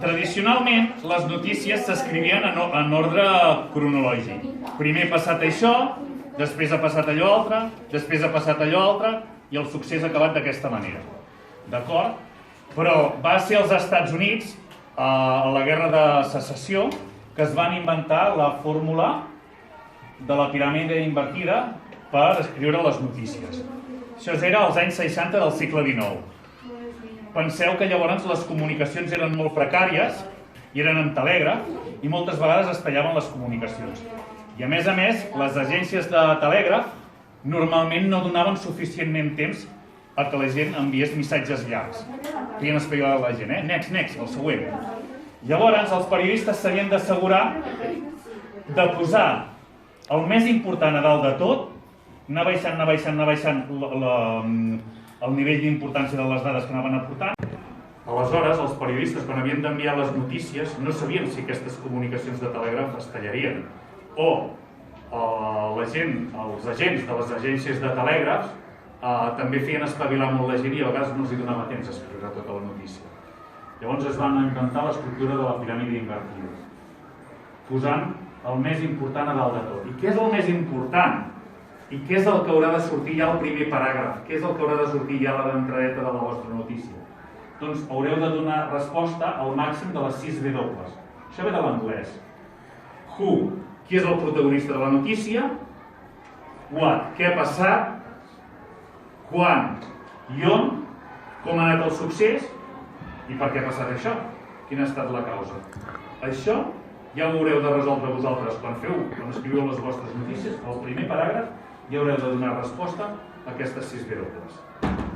Tradicionalment, les notícies s'escrivien en ordre cronològic. Primer ha passat això, després ha passat allò altre, després ha passat allò altre, i el succés ha acabat d'aquesta manera. D'acord? Però va ser als Estats Units, a la Guerra de Secessió, que es van inventar la fórmula de la piràmide invertida per escriure les notícies. Això era als anys 60 del segle XIX. Penseu que llavors les comunicacions eren molt precàries i eren en telègraf i moltes vegades es tallaven les comunicacions. I a més, les agències de telègraf normalment no donaven suficientment temps a que la gent enviés missatges llargs. Feien espavilar la gent, Next, el següent. Llavors, els periodistes s'havien d'assegurar de posar el més important a dalt de tot, anar baixant el nivell d'importància de les dades que anaven aportant. Aleshores, els periodistes, quan havien d'enviar les notícies, no sabien si aquestes comunicacions de telègraf es tallarien. O els agents de les agències de telègrafs també feien espavilar molt la gent i a vegades no els donava temps a escriure tota la notícia. Llavors es van inventar l'estructura de la piràmide invertida, posant el més important a dalt de tot. I què és el més important? I què és el que haurà de sortir ja al primer paràgraf? Què és el que haurà de sortir ja a l'entradeta de la vostra notícia? Doncs haureu de donar resposta al màxim de les 6 W. Això ve de l'anglès. Who, qui és el protagonista de la notícia? What, què ha passat? Quan i on? Com ha anat el succés? I per què ha passat això? Quina ha estat la causa? Això ja ho haureu de resoldre vosaltres quan escriviu les vostres notícies. Al primer paràgraf ja haureu de donar resposta a aquestes 6 W.